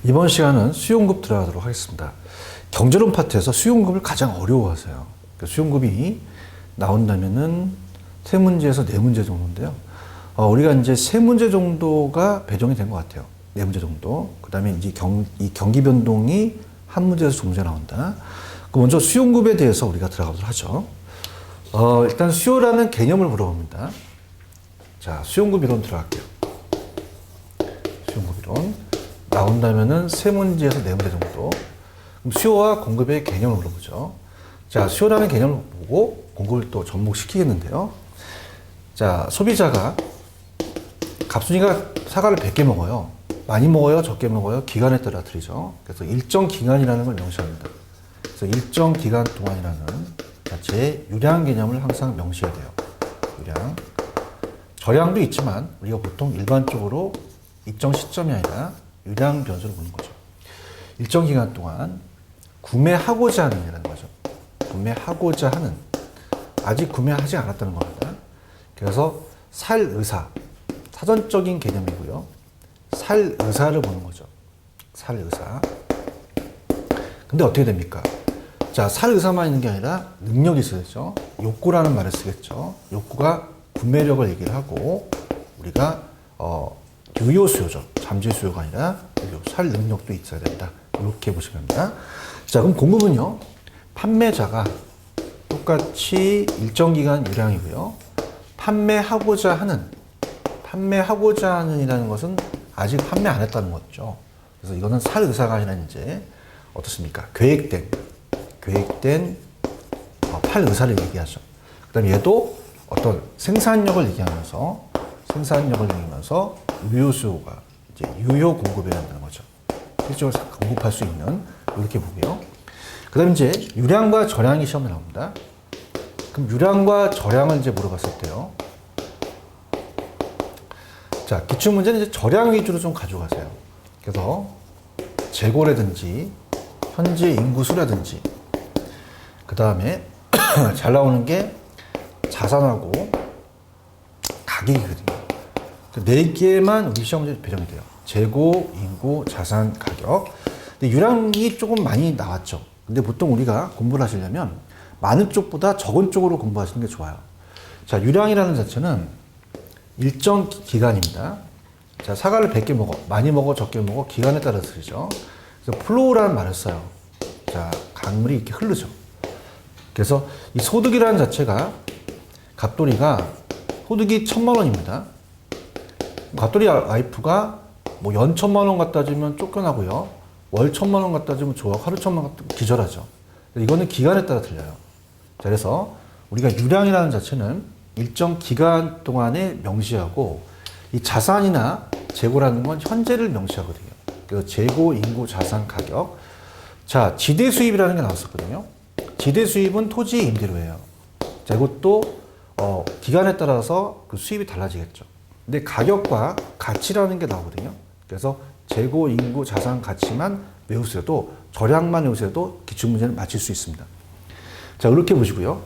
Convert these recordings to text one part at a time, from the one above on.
이번 시간은 수요공급 들어가도록 하겠습니다. 경제론 파트에서 수요공급을 가장 어려워하세요. 수요공급이 나온다면은 세 문제에서 네 문제 정도인데요. 우리가 이제 세 문제 정도가 배정이 된 것 같아요. 네 문제 정도. 그 다음에 이제 이 경기 변동이 한 문제에서 두 문제 나온다. 먼저 수요공급에 대해서 우리가 들어가도록 하죠. 일단 수요라는 개념을 물어봅니다. 자, 수요공급 이론 들어갈게요. 수요공급 이론. 나온다면은 세 문제에서 네 문제 정도. 그럼 수요와 공급의 개념을 물어보죠. 자, 수요라는 개념을 보고 공급을 또 접목시키겠는데요. 자, 소비자가 갑순이가 사과를 100개 먹어요. 많이 먹어요? 적게 먹어요? 기간에 따라 틀리죠. 그래서 일정 기간이라는 걸 명시합니다. 그래서 일정 기간 동안이라는 자체의 유량 개념을 항상 명시해야 돼요. 유량. 저량도 있지만 우리가 보통 일반적으로 일정 시점이 아니라 유량 변수를 보는 거죠. 일정 기간 동안 구매하고자 하는 이라는 거죠. 구매하고자 하는, 아직 구매하지 않았다는 겁니다. 그래서 살 의사, 사전적인 개념이고요. 살 의사를 보는 거죠. 살 의사. 근데 어떻게 됩니까? 자, 살 의사만 있는 게 아니라 능력이 있어야죠. 욕구라는 말을 쓰겠죠. 욕구가 구매력을 얘기를 하고, 우리가 유효 수요죠. 잠재 수요가 아니라 살 능력도 있어야 된다. 이렇게 보시면 됩니다. 자, 그럼 공급은요. 판매자가 똑같이 일정 기간 유량이고요. 판매하고자 하는이라는 것은 아직 판매 안 했다는 거죠. 그래서 이거는 살 의사가 아니라 이제 어떻습니까? 계획된 팔 의사를 얘기하죠. 그 다음에 얘도 어떤 생산력을 얘기하면서 유효 수요가 이제 유효 공급이라는 거죠. 실제로 공급할 수 있는 이렇게 보고요. 그 다음에 이제 유량과 저량이 시험에 나옵니다. 그럼 유량과 저량을 이제 물어봤을 때요. 자, 기출문제는 이제 저량 위주로 좀 가져가세요. 그래서 재고라든지 현재 인구수라든지 그 다음에 잘 나오는 게 자산하고 가격이거든요. 네 개만 우리 시험 문제 배정이 돼요. 재고, 인구, 자산, 가격. 근데 유량이 조금 많이 나왔죠. 근데 보통 우리가 공부를 하시려면 많은 쪽보다 적은 쪽으로 공부하시는 게 좋아요. 자, 유량이라는 자체는 일정 기간입니다. 자, 사과를 100개 먹어. 많이 먹어, 적게 먹어. 기간에 따라 틀리죠. 그래서 플로우라는 말을 써요. 자, 강물이 이렇게 흐르죠. 그래서 이 소득이라는 자체가 갑돌이가 소득이 1000만 원입니다. 갑돌이 와이프가 뭐 연 1000만 원 갖다 주면 쫓겨나고요. 월 1000만 원 갖다 주면 좋아. 하루 1000만 원 갖다 주면 기절하죠. 이거는 기간에 따라 틀려요. 자, 그래서 우리가 유량이라는 자체는 일정 기간 동안에 명시하고 이 자산이나 재고라는 건 현재를 명시하거든요. 그래서 재고, 인구, 자산, 가격. 자, 지대 수입이라는 게 나왔었거든요. 지대 수입은 토지의 임대료예요. 자, 이것도 기간에 따라서 그 수입이 달라지겠죠. 근데 가격과 가치라는 게 나오거든요. 그래서 재고, 인구, 자산, 가치만 외우셔도 저량만 외우셔도 기출문제는 맞힐 수 있습니다. 자, 이렇게 보시고요.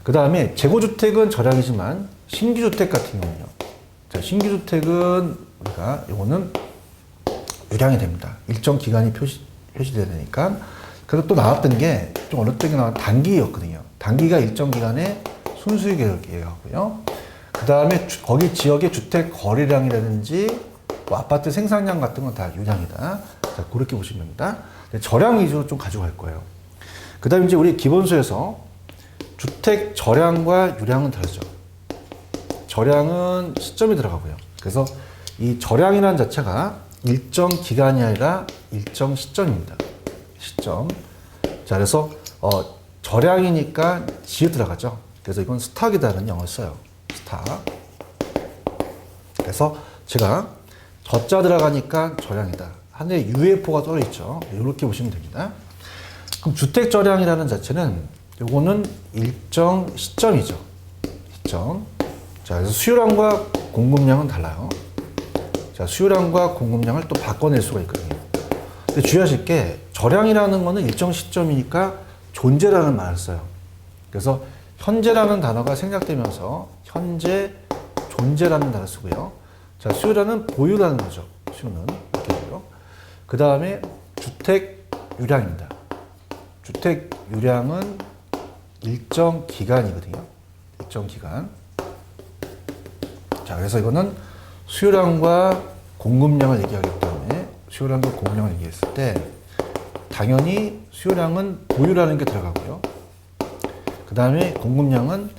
그 다음에 재고주택은 저량이지만 신규주택 같은 경우는요. 자, 신규주택은 우리가 요거는 유량이 됩니다. 일정 기간이 표시되야 되니까. 그래서 또 나왔던 게 좀 어렸던 게 나온 단기였거든요. 단기가 일정 기간에 순수익 계획하고요. 그 다음에 거기 지역의 주택 거래량이라든지 뭐 아파트 생산량 같은 건 다 유량이다. 자, 그렇게 보시면 됩니다. 저량 위주로 좀 가져갈 거예요. 그 다음에 이제 우리 기본서에서 주택 저량과 유량은 다르죠. 저량은 시점이 들어가고요. 그래서 이 저량이라는 자체가 일정 기간이 아니라 일정 시점입니다. 시점. 자, 그래서 저량이니까 지에 들어가죠. 그래서 이건 스탁이다라는 영어를 써요. 스탁. 그래서 제가 저자 들어가니까 저량이다. 하늘에 UFO가 떠 있죠. 이렇게 보시면 됩니다. 그럼 주택 저량이라는 자체는 요거는 일정 시점이죠. 시점. 자, 그래서 수요량과 공급량은 달라요. 자, 수요량과 공급량을 또 바꿔낼 수가 있거든요. 근데 주의하실 게 저량이라는 거는 일정 시점이니까 존재라는 말을 써요. 그래서 현재라는 단어가 생략되면서 현재 존재라는 단어를 쓰고요. 자, 수요라는 보유라는 거죠. 수요는 이렇게 되고요. 그 다음에 주택 유량입니다. 주택 유량은 일정 기간이거든요. 일정 기간. 자, 그래서 이거는 수요량과 공급량을 얘기하기 때문에 수요량과 공급량을 얘기했을 때 당연히 수요량은 보유라는 게 들어가고요. 그 다음에 공급량은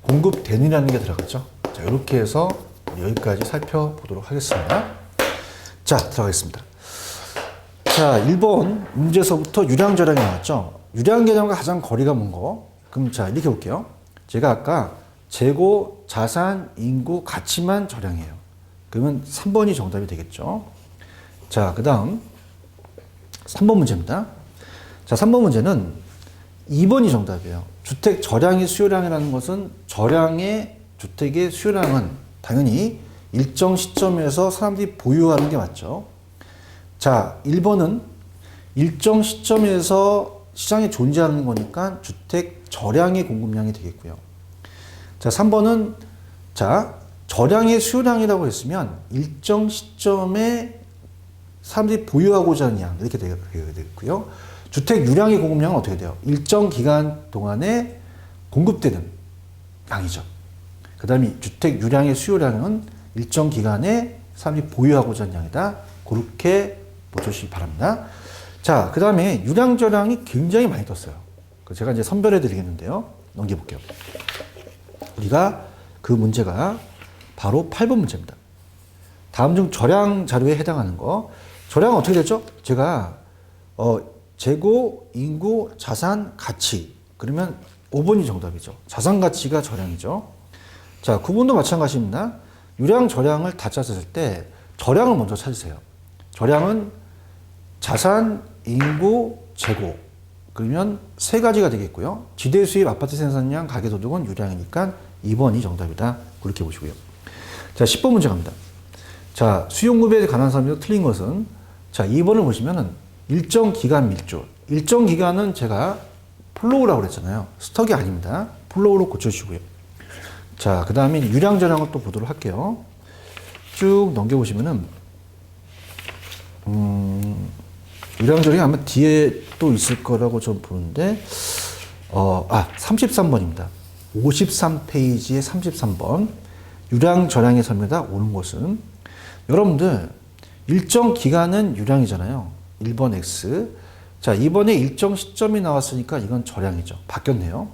공급되느라는 게 들어가죠. 자, 이렇게 해서 여기까지 살펴보도록 하겠습니다. 자, 들어가겠습니다. 자, 1번 문제에서부터 유량저량이 나왔죠. 유량개념과 가장 거리가 먼 거. 그럼 자, 이렇게 볼게요. 제가 아까 재고, 자산, 인구, 가치만 저량이에요. 그러면 3번이 정답이 되겠죠. 자, 그 다음 3번 문제입니다. 자, 3번 문제는 2번이 정답이에요. 주택 저량의 수요량이라는 것은 저량의 주택의 수요량은 당연히 일정 시점에서 사람들이 보유하는 게 맞죠. 자, 1번은 일정 시점에서 시장에 존재하는 거니까 주택 저량의 공급량이 되겠고요. 자, 3번은 자, 저량의 수요량이라고 했으면 일정 시점에 사람들이 보유하고자 하는 양 이렇게 되겠고요. 주택 유량의 공급량은 어떻게 돼요? 일정 기간 동안에 공급되는 양이죠. 그 다음에 주택 유량의 수요량은 일정 기간에 사람들이 보유하고자 하는 양이다. 그렇게 보셔주시기 바랍니다. 자, 그 다음에 유량 저량이 굉장히 많이 떴어요. 제가 이제 선별해 드리겠는데요. 넘겨볼게요. 우리가 그 문제가 바로 8번 문제입니다. 다음 중 저량 자료에 해당하는 거. 저량은 어떻게 되죠? 제가 재고, 인구, 자산, 가치. 그러면 5번이 정답이죠. 자산 가치가 저량이죠. 자, 9번도 마찬가지입니다. 유량 저량을 다 짰을 때 저량을 먼저 찾으세요. 저량은 자산, 인구, 재고. 그러면 세 가지가 되겠고요. 지대 수입, 아파트 생산량, 가계소득은 유량이니까 2번이 정답이다. 그렇게 보시고요. 자, 10번 문제 갑니다. 자, 수용급에 관한 사람이 틀린 것은 자, 2번을 보시면은 일정 기간 밀조. 일정 기간은 제가 플로우라고 그랬잖아요. 스톡이 아닙니다. 플로우로 고쳐주시고요. 자, 그 다음에 유량 저량을 또 보도록 할게요. 쭉 넘겨보시면은 유량 저량이 아마 뒤에 또 있을 거라고 좀 보는데 33번입니다. 53페이지에 33번 유량 저량의 설명에다 오는 것은 여러분들 일정 기간은 유량이잖아요. 1번 X. 자, 이번에 일정 시점이 나왔으니까 이건 저량이죠. 바뀌었네요.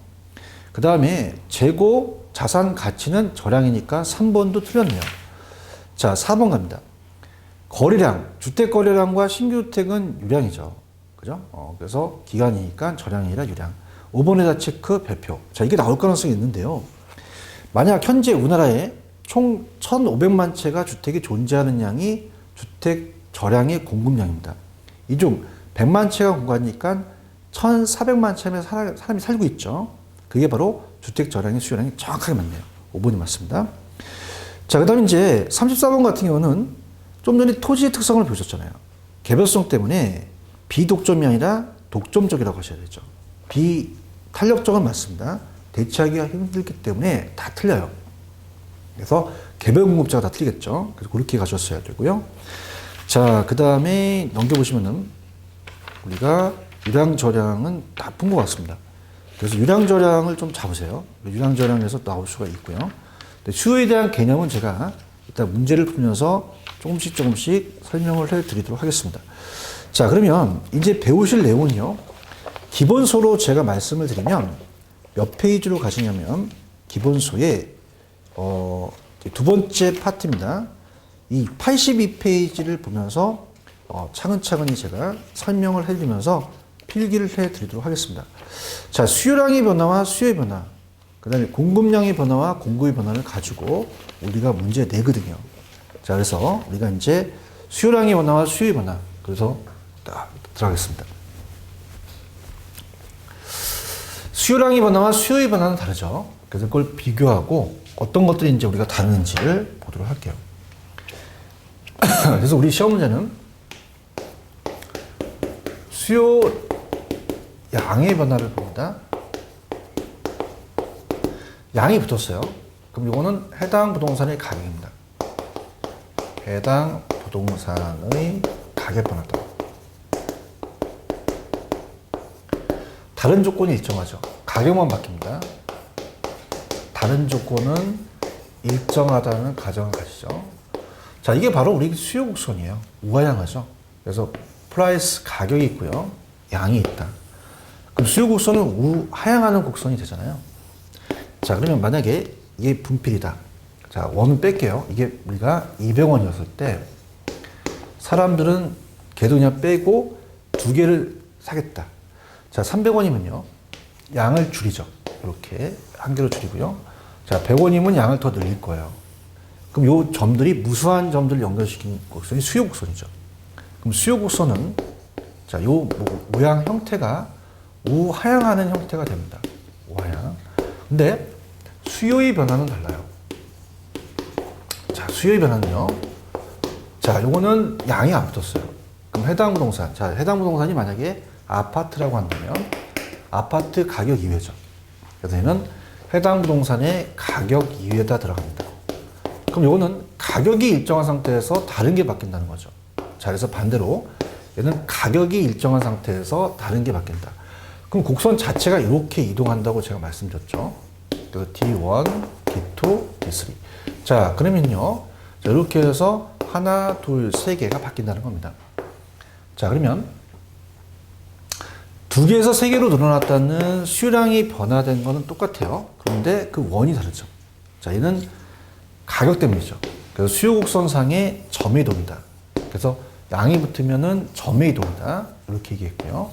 그 다음에 재고, 자산 가치는 저량이니까 3번도 틀렸네요. 자, 4번 갑니다. 거래량, 주택 거래량과 신규 주택은 유량이죠. 그죠? 그래서 기간이니까 저량이 아니라 유량. 5번에다 체크, 별표. 자, 이게 나올 가능성이 있는데요. 만약 현재 우리나라에 총 1,500만 채가 주택이 존재하는 양이 주택 저량의 공급량입니다. 이 중 100만 채가 공급하니까 1,400만 채에 사람이 살고 있죠. 그게 바로 주택 저량의 수요량이 정확하게 맞네요. 5번이 맞습니다. 자, 그 다음에 이제 34번 같은 경우는 좀 전에 토지의 특성을 보셨잖아요. 개별성 때문에 비독점이 아니라 독점적이라고 하셔야 되죠. 비탄력적은 맞습니다. 대체하기가 힘들기 때문에 다 틀려요. 그래서 개별 공급자가 다 틀리겠죠. 그래서 그렇게 가셨어야 되고요. 자, 그 다음에 넘겨보시면은 우리가 유량 저량은 나쁜 것 같습니다. 그래서 유량 저량을 좀 잡으세요. 유량 저량에서 나올 수가 있고요. 수요에 대한 개념은 제가 이따 문제를 풀면서 조금씩 설명을 해 드리도록 하겠습니다. 자, 그러면 이제 배우실 내용은요. 기본소로 제가 말씀을 드리면 몇 페이지로 가시냐면 기본소에 두 번째 파트입니다. 이 82페이지를 보면서 차근차근히 제가 설명을 해드리면서 필기를 해드리도록 하겠습니다. 자, 수요량의 변화와 수요의 변화, 그 다음에 공급량의 변화와 공급의 변화를 가지고 우리가 문제 내거든요. 자, 그래서 우리가 이제 수요량의 변화와 수요의 변화, 그래서 딱 들어가겠습니다. 수요량의 변화와 수요의 변화는 다르죠. 그래서 그걸 비교하고 어떤 것들이 이제 우리가 다른지를 보도록 할게요. 그래서 우리 시험 문제는 수요 양의 변화를 봅니다. 양이 붙었어요. 그럼 이거는 해당 부동산의 가격입니다. 해당 부동산의 가격 변화다. 다른 조건이 일정하죠. 가격만 바뀝니다. 다른 조건은 일정하다는 가정을 가지죠. 자, 이게 바로 우리 수요 곡선이에요. 우하향하죠. 그래서 프라이스 가격이 있고요. 양이 있다. 그럼 수요 곡선은 우하향하는 곡선이 되잖아요. 자, 그러면 만약에 이게 분필이다. 자, 원은 뺄게요. 이게 우리가 200원이었을 때 사람들은 걔도 그냥 빼고 두 개를 사겠다. 자, 300원이면요. 양을 줄이죠. 이렇게 한 개로 줄이고요. 자, 100원이면 양을 더 늘릴 거예요. 그럼 요 점들이 무수한 점들을 연결시킨 곡선이 수요 곡선이죠. 그럼 수요 곡선은 자, 요 모양 형태가 우하향하는 형태가 됩니다. 우하향. 근데 수요의 변화는 달라요. 자, 수요의 변화는요. 자, 요거는 양이 안 붙었어요. 그럼 해당 부동산. 자, 해당 부동산이 만약에 아파트라고 한다면 아파트 가격 이외죠. 그래서 얘는 해당 부동산의 가격 이외에다 들어갑니다. 그럼 요거는 가격이 일정한 상태에서 다른 게 바뀐다는 거죠. 자, 그래서 반대로 얘는 가격이 일정한 상태에서 다른 게 바뀐다. 그럼 곡선 자체가 이렇게 이동한다고 제가 말씀드렸죠. 그래서 D1, D2, D3. 자, 그러면요. 자, 이렇게 해서 하나, 둘, 세 개가 바뀐다는 겁니다. 자, 그러면 두 개에서 세 개로 늘어났다는 수요량이 변화된 거는 똑같아요. 그런데 그 원이 다르죠. 자, 얘는 가격 때문이죠. 그래서 수요 곡선상의 점의 이동이다. 그래서 양이 붙으면은 점의 이동이다. 이렇게 얘기했고요.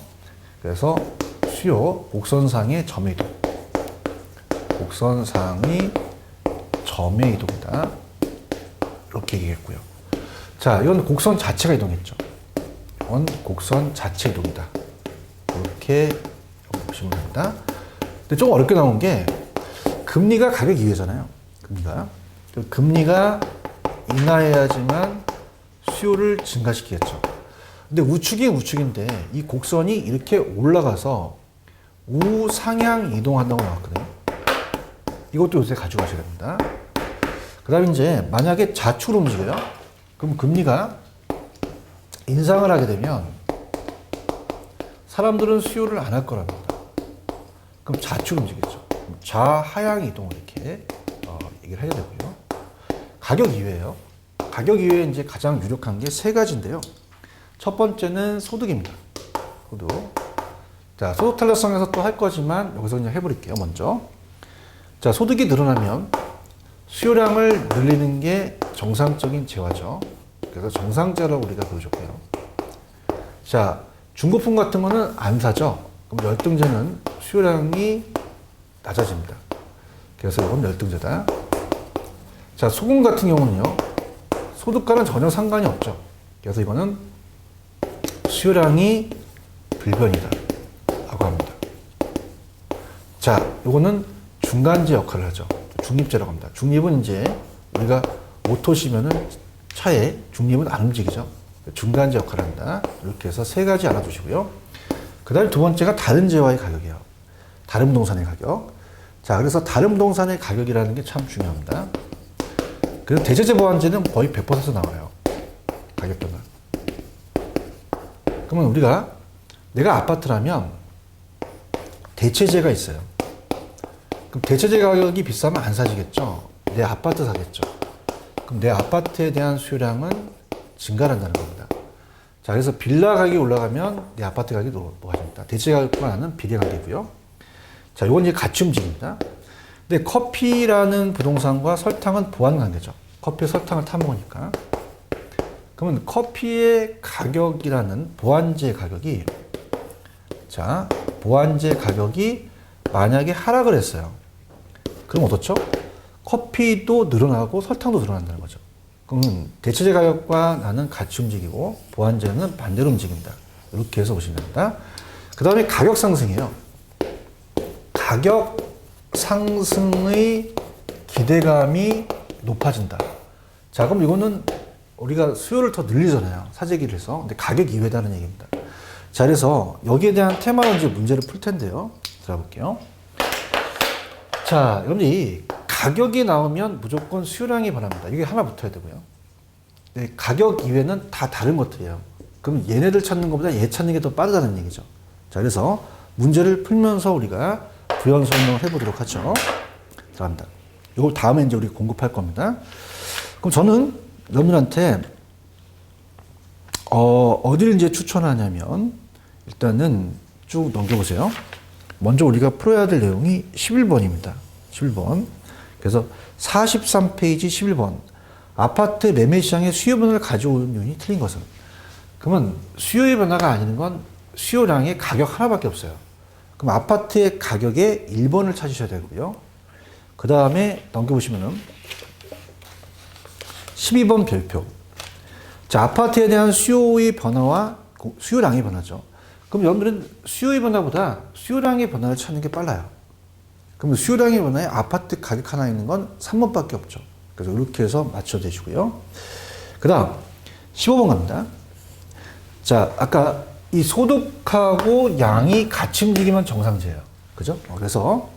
그래서 수요 곡선상의 점의 이동. 곡선상의 점의 이동이다. 이렇게 얘기했고요. 자, 이건 곡선 자체가 이동했죠. 이건 곡선 자체 이동이다. 이렇게 보시면 됩니다. 근데 좀 어렵게 나온 게 금리가 가격 이외잖아요. 금리가 인하해야지만 수요를 증가시키겠죠. 근데 우측이 우측인데 이 곡선이 이렇게 올라가서 우상향 이동한다고 나왔거든요. 이것도 요새 가져가셔야 됩니다. 그 다음에 이제 만약에 좌측으로 움직여요. 그럼 금리가 인상을 하게 되면 사람들은 수요를 안 할 거랍니다. 그럼 좌측으로 움직이겠죠. 좌하향 이동을 이렇게 얘기를 해야 되고요. 가격 이외예요. 가격 이외에 이제 가장 유력한 게 세 가지인데요. 첫 번째는 소득입니다. 소득. 자, 소득 탄력성에서 또 할 거지만 여기서 그냥 해버릴게요. 먼저. 자, 소득이 늘어나면 수요량을 늘리는 게 정상적인 재화죠. 그래서 정상재화라고 우리가 보여줬고요. 자, 중고품 같은 거는 안 사죠. 그럼 열등재는 수요량이 낮아집니다. 그래서 이건 열등재다. 자, 소금 같은 경우는요. 소득과는 전혀 상관이 없죠. 그래서 이거는 수요량이 불변이다 라고 합니다. 자, 이거는 중간재 역할을 하죠. 중립재라고 합니다. 중립은 이제 우리가 못 토시면은 차에 중립은 안 움직이죠. 중간재 역할을 한다. 이렇게 해서 세 가지 알아두시고요. 그 다음에 두 번째가 다른 재화의 가격이에요. 다른 부동산의 가격. 자, 그래서 다른 부동산의 가격이라는 게 참 중요합니다. 그래서 대체재 보완재는 거의 100% 나와요. 가격 변화. 그러면 우리가 내가 아파트라면 대체재가 있어요. 그럼 대체재 가격이 비싸면 안 사지겠죠. 내 아파트 사겠죠. 그럼 내 아파트에 대한 수요량은 증가한다는 겁니다. 자, 그래서 빌라 가격이 올라가면 내 아파트 가격이 높아집니다. 대체 가격과 나는 비례관계고요. 자, 이건 이제 같이 움직입니다. 근데 커피라는 부동산과 설탕은 보완관계죠. 커피에 설탕을 타먹으니까. 그러면 커피의 가격이라는 보완제 가격이, 자, 보완제 가격이 만약에 하락을 했어요. 그럼 어떻죠? 커피도 늘어나고 설탕도 늘어난다는 거죠. 그러면 대체재 가격과 나는 같이 움직이고 보완제는 반대로 움직인다. 이렇게 해서 보시면 됩니다. 그 다음에 가격 상승이에요. 가격 상승의 기대감이 높아진다. 자, 그럼 이거는 우리가 수요를 더 늘리잖아요. 사재기를 해서. 근데 가격 이외다는 얘기입니다. 자, 그래서 여기에 대한 테마로 이제 문제를 풀 텐데요. 들어볼게요. 자, 여러분이 가격이 나오면 무조건 수요량이 변합니다. 이게 하나 붙어야 되고요. 네, 가격 이외는 다 다른 것들이에요. 그럼 얘네들 찾는 것보다 얘 찾는 게 더 빠르다는 얘기죠. 자, 그래서 문제를 풀면서 우리가 부연 설명을 해보도록 하죠. 들어갑니다. 이걸 다음에 이제 우리 공급할 겁니다. 그럼 저는 여러분들한테 어디를 이제 추천하냐면 일단은 쭉 넘겨보세요. 먼저 우리가 풀어야 될 내용이 11번입니다. 11번. 그래서 43페이지 11번. 아파트 매매 시장의 수요 변화를 가져오는 요인이 틀린 것은? 그러면 수요의 변화가 아닌 건 수요량의 가격 하나밖에 없어요. 그럼 아파트의 가격의 1번을 찾으셔야 되고요. 그 다음에 넘겨보시면은 12번 별표. 자, 아파트에 대한 수요의 변화와 수요량의 변화죠. 그럼 여러분들은 수요의 변화보다 수요량의 변화를 찾는 게 빨라요. 그럼 수요량의 변화에 아파트 가격 하나 있는 건 3번밖에 없죠. 그래서 이렇게 해서 맞춰주시고요. 그 다음 15번 갑니다. 자, 아까 이 소득하고 양이 같이 움직이면 정상재예요. 그죠? 그래서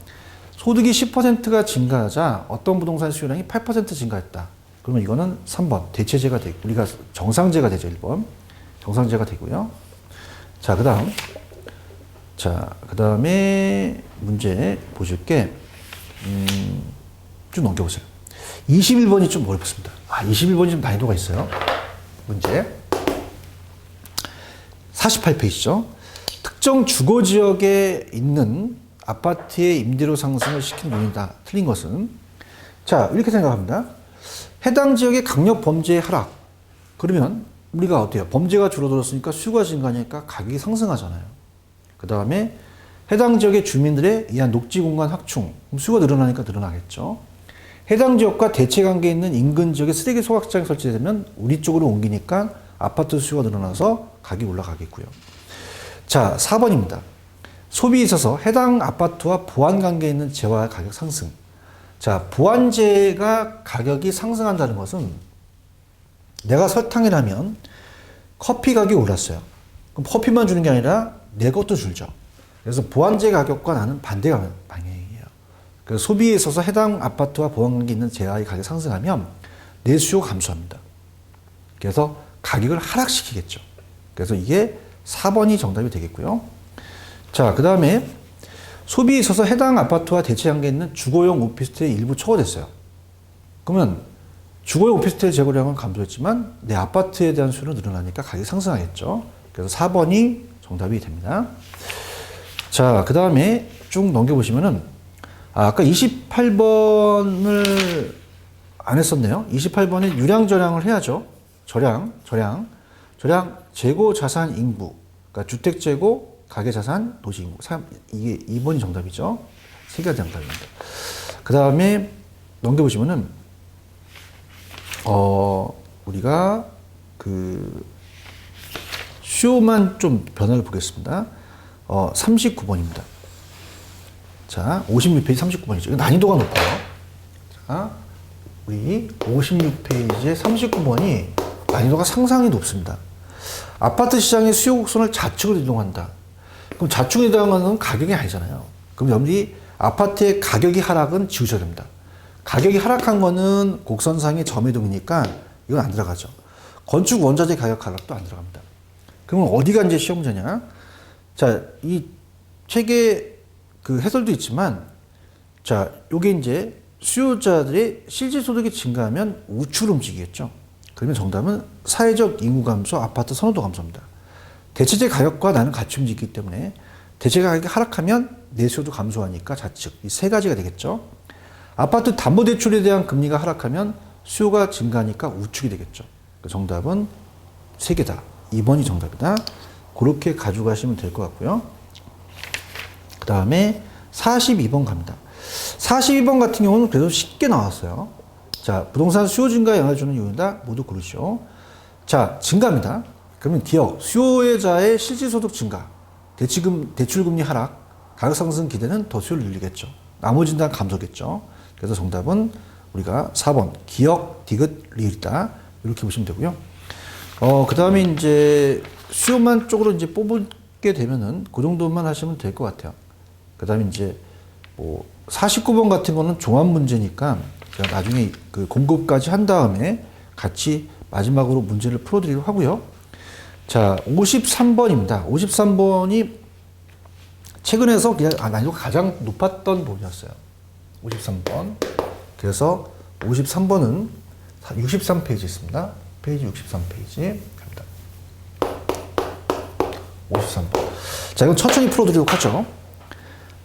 소득이 10%가 증가하자 어떤 부동산 수요량이 8% 증가했다. 그러면 이거는 3번 대체재가 되고 우리가 정상재가 되죠. 1번 정상재가 되고요. 자, 그 다음에 문제 보실 게 쭉 넘겨보세요. 21번이 좀 어렵습니다. 21번이 좀 난이도가 있어요. 문제 48페이지죠. 특정 주거지역에 있는 아파트의 임대료 상승을 시킨 요인이다. 틀린 것은? 자, 이렇게 생각합니다. 해당 지역의 강력 범죄의 하락. 그러면 우리가 어때요? 범죄가 줄어들었으니까 수요가 증가하니까 가격이 상승하잖아요. 그 다음에 해당 지역의 주민들에 의한 녹지 공간 확충. 그럼 수요가 늘어나니까 늘어나겠죠. 해당 지역과 대체 관계에 있는 인근 지역에 쓰레기 소각장이 설치되면 우리 쪽으로 옮기니까 아파트 수요가 늘어나서 가격이 올라가겠고요. 자, 4번입니다. 소비에 있어서 해당 아파트와 보안 관계에 있는 재화의 가격 상승. 자, 보안재가 가격이 상승한다는 것은 내가 설탕이라면 커피 가격이 올랐어요. 그럼 커피만 주는 게 아니라 내 것도 줄죠. 그래서 보안재 가격과 나는 반대 방향이에요. 그래서 소비에 있어서 해당 아파트와 보안 관계에 있는 재화의 가격이 상승하면 내 수요가 감소합니다. 그래서 가격을 하락시키겠죠. 그래서 이게 4번이 정답이 되겠고요. 자, 그 다음에 소비에 있어서 해당 아파트와 대체 관계에 있는 주거용 오피스텔이 일부 초과됐어요. 그러면 주거용 오피스텔 재고량은 감소했지만 내 아파트에 대한 수요는 늘어나니까 가격이 상승하겠죠. 그래서 4번이 정답이 됩니다. 자, 그 다음에 쭉 넘겨보시면은 아까 28번을 안 했었네요. 28번에 유량저량을 해야죠. 저량, 재고, 자산, 인구. 그러니까 주택 재고, 가계 자산, 도시 인구. 이게 2번이 정답이죠. 세 가지 정답입니다. 그 다음에 넘겨보시면은, 우리가 수요만 좀 변화를 보겠습니다. 39번입니다. 자, 56페이지 39번이죠. 난이도가 높아요. 자, 우리 56페이지에 39번이 난이도가 상당히 높습니다. 아파트 시장의 수요 곡선을 좌측으로 이동한다. 그럼 좌측으로 이동하는 건 가격이 아니잖아요. 그럼 여러분들이 아파트의 가격이 하락은 지우셔야 됩니다. 가격이 하락한 거는 곡선상의 점이동이니까 이건 안 들어가죠. 건축 원자재 가격 하락도 안 들어갑니다. 그러면 어디가 이제 시험 문제냐? 자, 이 책에 해설도 있지만, 자, 요게 이제 수요자들의 실질 소득이 증가하면 우측으로 움직이겠죠. 그러면 정답은 사회적 인구 감소, 아파트 선호도 감소입니다. 대체재 가격과 나는 같이 움직이기 때문에 대체 가격이 하락하면 내수요도 감소하니까 좌측. 이 세 가지가 되겠죠. 아파트 담보대출에 대한 금리가 하락하면 수요가 증가하니까 우측이 되겠죠. 정답은 세 개다. 2번이 정답이다. 그렇게 가져가시면 될 것 같고요. 그 다음에 42번 갑니다. 42번 같은 경우는 그래도 쉽게 나왔어요. 자, 부동산 수요 증가에 영향을 주는 요인이다. 모두 고르시오. 자, 증가입니다. 그러면 기억, 수요자의 실질소득 증가, 대출금리 하락, 가격 상승 기대는 더 수요를 늘리겠죠. 나머지는 다 감소겠죠. 그래서 정답은 우리가 4번, 기억, 디귿, 리을이다. 이렇게 보시면 되고요. 그 다음에 이제 수요만 쪽으로 이제 뽑게 되면은 그 정도만 하시면 될 것 같아요. 그 다음에 이제 49번 같은 거는 종합 문제니까 제가 나중에 공급까지 한 다음에 같이 마지막으로 문제를 풀어드리려고 하고요. 자, 53번입니다. 53번이 최근에서 그냥 난이도가 가장 높았던 부분이었어요. 53번. 그래서 53번은 63페이지 있습니다. 페이지 63페이지 갑니다. 53번. 자, 이건 천천히 풀어드리도록 하죠.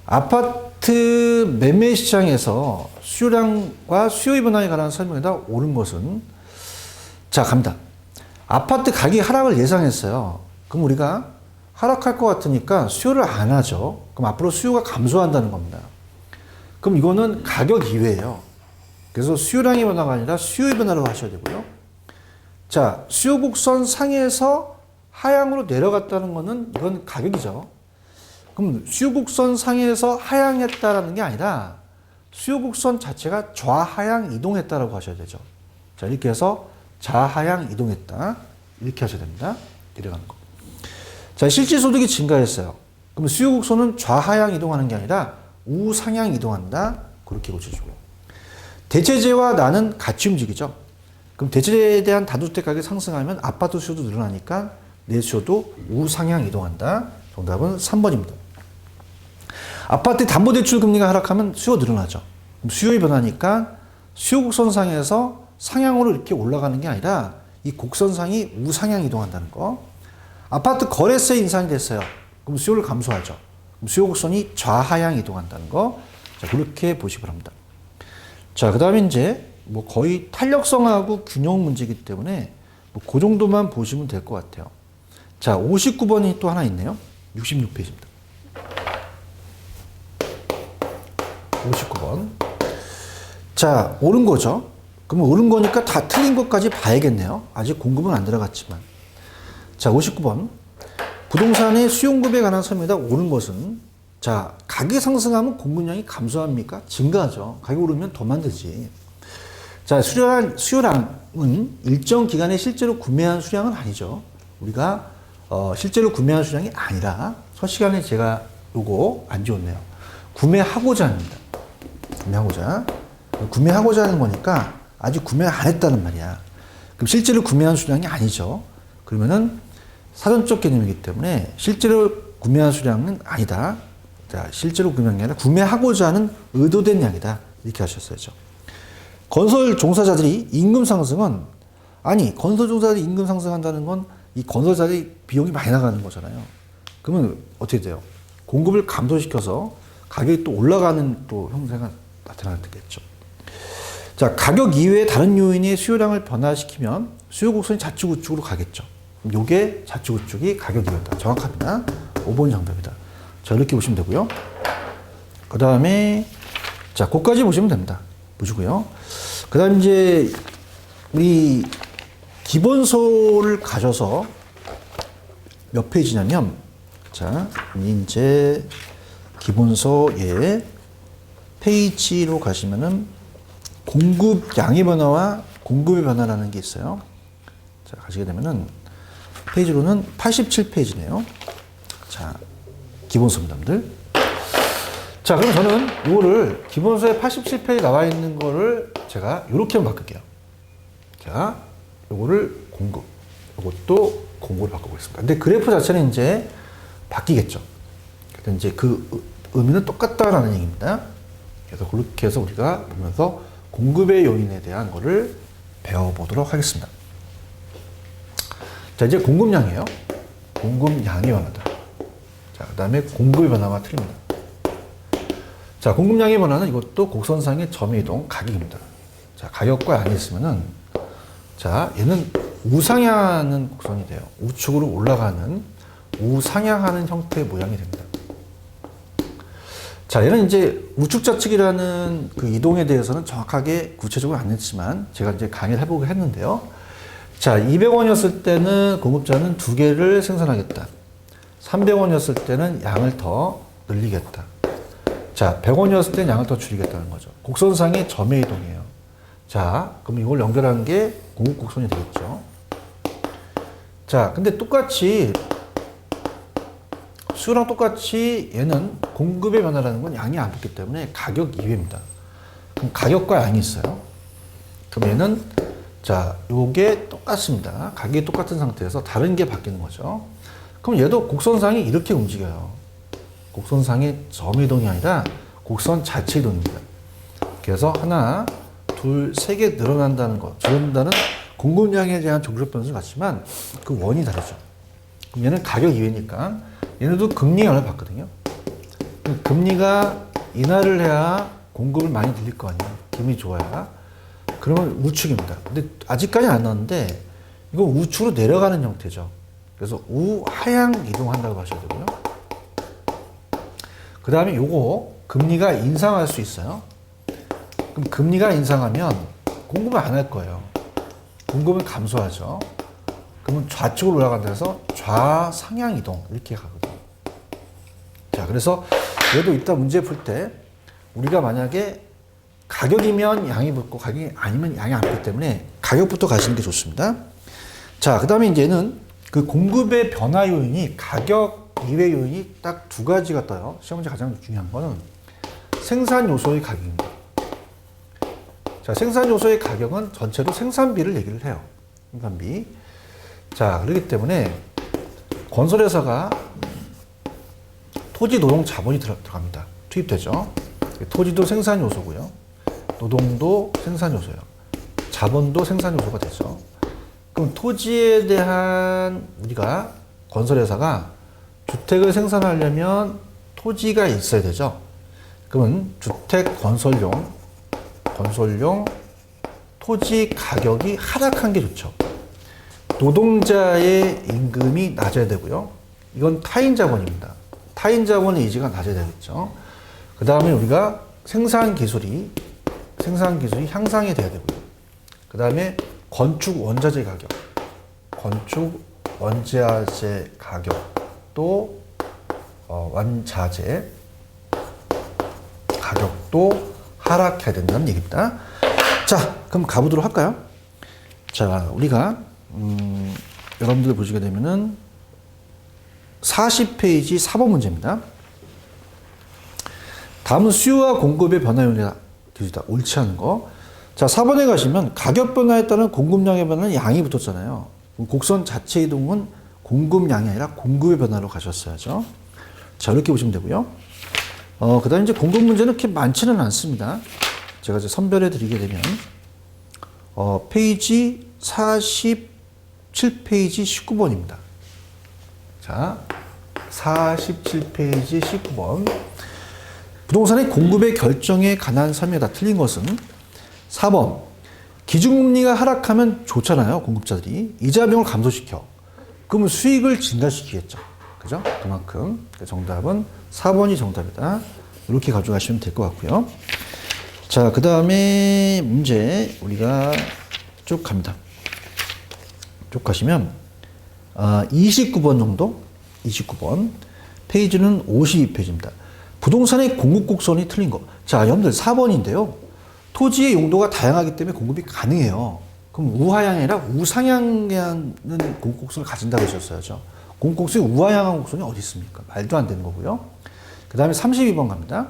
아파트 매매 시장에서 수요량과 수요의 변화에 관한 설명에다 옳은 것은, 자, 갑니다. 아파트 가격 하락을 예상했어요. 그럼 우리가 하락할 것 같으니까 수요를 안 하죠. 그럼 앞으로 수요가 감소한다는 겁니다. 그럼 이거는 가격 이외예요. 그래서 수요량의 변화가 아니라 수요의 변화로 하셔야 되고요. 자, 수요 곡선 상에서 하향으로 내려갔다는 거는 이건 가격이죠. 그럼 수요 곡선 상에서 하향했다라는 게 아니라 수요 곡선 자체가 좌하향 이동했다라고 하셔야 되죠. 자, 이렇게 해서 좌하향 이동했다. 이렇게 하셔야 됩니다. 내려가는 거. 자, 실질 소득이 증가했어요. 그럼 수요 곡선은 좌하향 이동하는 게 아니라 우상향 이동한다. 그렇게 고쳐주고요. 대체재와 나는 같이 움직이죠. 그럼 대체재에 대한 다주택 가격이 상승하면 아파트 수요도 늘어나니까 내 수요도 우상향 이동한다. 정답은 3번입니다. 아파트 담보대출 금리가 하락하면 수요 늘어나죠. 그럼 수요의 변화니까 수요 곡선상에서 상향으로 이렇게 올라가는 게 아니라 이 곡선상이 우상향 이동한다는 거. 아파트 거래세 인상이 됐어요. 그럼 수요를 감소하죠. 그럼 수요 곡선이 좌하향 이동한다는 거. 자, 그렇게 보시기 바랍니다. 자, 그 다음에 이제 뭐 거의 탄력성하고 균형 문제이기 때문에 뭐 그 정도만 보시면 될 것 같아요. 자, 59번이 또 하나 있네요. 66페이지입니다. 59번. 자, 옳은 거죠. 그러면 옳은 거니까 다 틀린 것까지 봐야겠네요. 아직 공급은 안 들어갔지만. 자, 59번. 부동산의 수용급에 관한 설명이다. 옳은 것은, 자, 가격이 상승하면 공급량이 감소합니까? 증가하죠. 가격이 오르면 더 만들지. 자, 수요량은 일정 기간에 실제로 구매한 수량은 아니죠. 우리가 실제로 구매한 수량이 아니라 서시간에 제가 요거 안 지웠네요. 구매하고자 합니다. 구매하고자 하는 거니까 아직 구매 안 했다는 말이야. 그럼 실제로 구매한 수량이 아니죠. 그러면은 사전적 개념이기 때문에 실제로 구매한 수량은 아니다. 자, 실제로 구매한 게 아니라 구매하고자 하는 의도된 양이다. 이렇게 하셨어야죠. 건설 종사자들이 임금 상승은, 아니, 건설 종사자들이 임금 상승한다는 건 이 건설자들이 비용이 많이 나가는 거잖아요. 그러면 어떻게 돼요? 공급을 감소시켜서 가격이 또 올라가는 또 형태가 나타나겠죠. 자, 가격 이외에 다른 요인이 수요량을 변화시키면 수요 곡선이 좌측 우측으로 가겠죠. 요게 좌측 우측이 가격 이외다. 정확합니다. 5번 정답이다. 자, 이렇게 보시면 되고요. 그 다음에 자, 그까지 보시면 됩니다. 보시고요. 그 다음 이제 우리 기본소를 가져서 몇 페이지냐면, 자, 이제 기본소의 페이지로 가시면은 공급 양의 변화와 공급의 변화라는 게 있어요. 자, 가시게 되면은 페이지로는 87페이지네요. 자, 기본소입니다, 여러분들. 자, 그럼 저는 이거를 기본소에 87페이지 나와 있는 거를 제가 이렇게 한번 바꿀게요. 자, 요거를 공급, 요것도 공급을 바꿔보겠습니다. 근데 그래프 자체는 이제 바뀌겠죠. 그래서 이제 그 의미는 똑같다라는 얘기입니다. 그래서 그렇게 해서 우리가 보면서 공급의 요인에 대한 거를 배워보도록 하겠습니다. 자, 이제 공급량이에요. 공급량이 변화다. 자, 그 다음에 공급의 변화가 틀립니다. 자, 공급량의 변화는 이것도 곡선상의 점이동 가격입니다. 자, 가격과 양이 있으면은, 자, 얘는 우상향하는 곡선이 돼요. 우측으로 올라가는 우상향하는 형태의 모양이 됩니다. 자, 얘는 이제 우측 좌측이라는 그 이동에 대해서는 정확하게 구체적으로 안 했지만 제가 이제 강의를 해보고 했는데요. 자, 200원이었을 때는 공급자는 2개를 생산하겠다. 300원이었을 때는 양을 더 늘리겠다. 자, 100원이었을 때는 양을 더 줄이겠다는 거죠. 곡선상의 점의 이동이에요. 자, 그럼 이걸 연결한 게 공급 곡선이 되겠죠. 자, 근데 똑같이 수랑 똑같이 얘는 공급의 변화라는 건 양이 안 붙기 때문에 가격 이외입니다. 그럼 가격과 양이 있어요. 그럼 얘는, 자, 요게 똑같습니다. 가격이 똑같은 상태에서 다른 게 바뀌는 거죠. 그럼 얘도 곡선상이 이렇게 움직여요. 곡선상의 점 이동이 아니라 곡선 자체 이동입니다. 그래서 하나, 둘, 세 개 늘어난다는 것. 늘어난다는 공급량에 대한 종속 변수는 같지만 그 원이 다르죠. 그럼 얘는 가격 이외니까 얘네도 금리 영향을 받거든요. 금리가 인하를 해야 공급을 많이 늘릴 거 아니에요. 기분이 좋아야. 그러면 우측입니다. 근데 아직까지는 안 나왔는데 이거 우측으로 내려가는 형태죠. 그래서 우하향 이동한다고 하셔야 되고요. 그 다음에 요거 금리가 인상할 수 있어요. 그럼 금리가 인상하면 공급을 안 할 거예요. 공급은 감소하죠. 그러면 좌측으로 올라간다 해서 좌상향 이동 이렇게 가거든요. 자, 그래서 얘도 이따 문제 풀 때 우리가 만약에 가격이면 양이 붙고 가격이 아니면 양이 안 붙기 때문에 가격부터 가시는 게 좋습니다. 자, 그 다음에 이제는 그 공급의 변화 요인이 가격 이외 요인이 딱 두 가지가 떠요. 시험 문제 가장 중요한 거는 생산 요소의 가격입니다. 자, 생산 요소의 가격은 전체로 생산비를 얘기를 해요. 생산비. 자, 그렇기 때문에 건설회사가 토지, 노동, 자본이 들어갑니다. 투입되죠. 토지도 생산 요소고요. 노동도 생산 요소예요. 자본도 생산 요소가 되죠. 그럼 토지에 대한 우리가 건설회사가 주택을 생산하려면 토지가 있어야 되죠. 그러면 주택 건설용 토지 가격이 하락한 게 좋죠. 노동자의 임금이 낮아야 되고요. 이건 타인 자본입니다. 타인 자본의 의지가 낮아야 되겠죠. 그 다음에 우리가 생산 기술이 향상이 돼야 되고요. 그 다음에 건축 원자재 가격도 원자재 가격도 하락해야 된다는 얘기입니다. 자, 그럼 가보도록 할까요? 자, 우리가 여러분들 보시게 되면은 40페이지 4번 문제입니다. 다음은 수요와 공급의 변화 요인이다. 옳지 않은 거. 자, 4번에 가시면 가격 변화에 따른 공급량의 변화는 양이 붙었잖아요. 곡선 자체 이동은 공급량이 아니라 공급의 변화로 가셨어야죠. 자, 이렇게 보시면 되고요. 그 다음에 이제 공급 문제는 그렇게 많지는 않습니다. 제가 이제 선별해 드리게 되면, 페이지 47페이지 19번입니다. 자, 47페이지 19번. 부동산의 공급의 결정에 관한 설명이 다 틀린 것은 4번. 기준금리가 하락하면 좋잖아요. 공급자들이. 이자 비용을 감소시켜. 그러면 수익을 증가시키겠죠. 그죠? 그만큼. 정답은 4번이 정답이다. 이렇게 가져가시면 될 것 같고요. 자, 그 다음에 문제 우리가 쭉 갑니다. 쭉 가시면 29번 정도? 29번. 페이지는 52페이지입니다. 부동산의 공급 곡선이 틀린 거. 자, 여러분들 4번인데요. 토지의 용도가 다양하기 때문에 공급이 가능해요. 그럼 우하향이 아니라 우상향하는 공급 곡선을 가진다고 하셨어야죠. 공급 곡선이 우하향한 곡선이 어디 있습니까? 말도 안 되는 거고요. 그 다음에 32번 갑니다.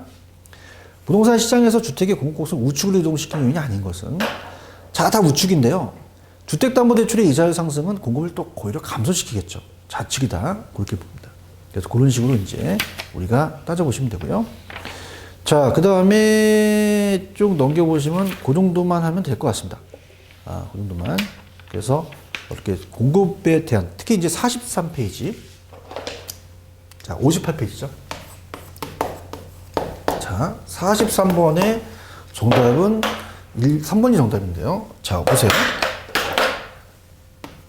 부동산 시장에서 주택의 공급 곡선을 우측으로 이동시키는 요인이 아닌 것은, 자, 다 우측인데요. 주택담보대출의 이자율 상승은 공급을 또 오히려 감소시키겠죠. 좌측이다. 그렇게 봅니다. 그래서 그런 식으로 이제 우리가 따져보시면 되고요. 자, 그 다음에 쭉 넘겨보시면 그 정도만 하면 될 것 같습니다. 그 정도만. 그래서 이렇게 공급에 대한, 특히 이제 43페이지. 자, 58페이지죠. 자, 43번의 정답은 3번이 정답인데요. 자, 보세요.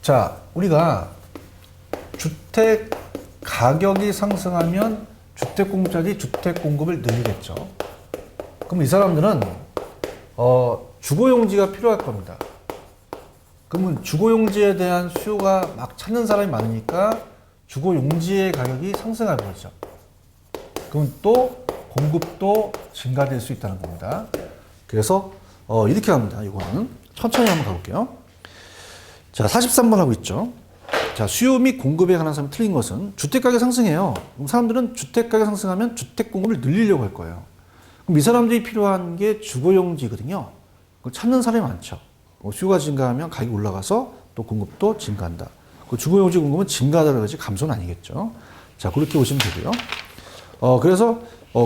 자, 우리가 주택 가격이 상승하면 주택 공급자들이 주택 공급을 늘리겠죠. 그럼 이 사람들은 주거용지가 필요할 겁니다. 그러면 주거용지에 대한 수요가 막 찾는 사람이 많으니까 주거용지의 가격이 상승할 거죠. 그럼 또 공급도 증가될 수 있다는 겁니다. 그래서 이렇게 합니다. 이거는 천천히 한번 가볼게요. 자, 43번 하고 있죠. 자, 수요 및 공급에 관한 사람이 틀린 것은 주택가격 상승해요. 그럼 사람들은 주택가격 상승하면 주택 공급을 늘리려고 할 거예요. 그럼 이 사람들이 필요한 게 주거용지거든요. 그걸 찾는 사람이 많죠. 수요가 증가하면 가격이 올라가서 또 공급도 증가한다. 그 주거용지 공급은 증가하다고 하지 감소는 아니겠죠. 자, 그렇게 보시면 되고요. 그래서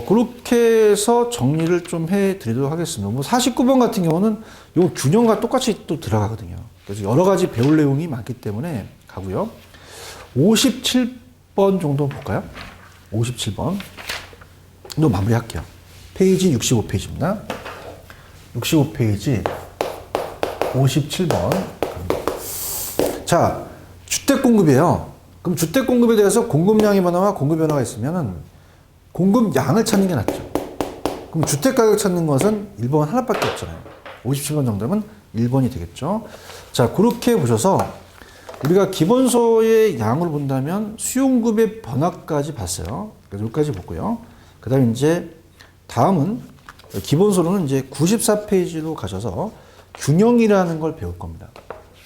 그렇게 해서 정리를 좀 해드리도록 하겠습니다. 뭐 49번 같은 경우는 요 균형과 똑같이 또 들어가거든요. 그래서 여러 가지 배울 내용이 많기 때문에 가고요. 57번 정도 볼까요? 57번. 또 마무리할게요. 페이지 65페이지입니다. 65페이지 57번. 자, 주택 공급이에요. 그럼 주택 공급에 대해서 공급량의 변화와 공급 변화가 있으면은 공급량을 찾는 게 낫죠. 그럼 주택 가격 찾는 것은 1번 하나밖에 없잖아요. 57번 정도면 1번이 되겠죠. 자, 그렇게 보셔서 우리가 기본소의 양을 본다면 수용급의 변화까지 봤어요. 그래서 여기까지 보고요. 그 다음에 이제 다음은 기본소로는 이제 94페이지로 가셔서 균형이라는 걸 배울 겁니다.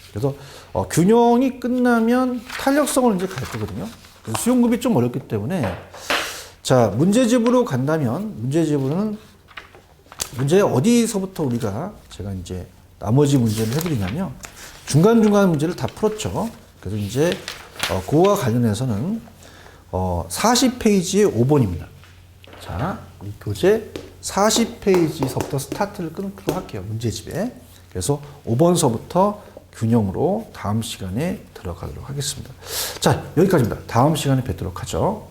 그래서 균형이 끝나면 탄력성을 이제 갈 거거든요. 그래서 수용급이 좀 어렵기 때문에 자, 문제집으로 간다면 문제집으로는 문제 어디서부터 우리가 제가 이제 나머지 문제를 해드리냐면 중간중간 문제를 다 풀었죠. 그래서 이제 그와 관련해서는 40페이지의 5번입니다. 자, 우리 교재 40페이지서부터 스타트를 끊도록 할게요. 문제집에. 그래서 5번서부터 균형으로 다음 시간에 들어가도록 하겠습니다. 자, 여기까지입니다. 다음 시간에 뵙도록 하죠.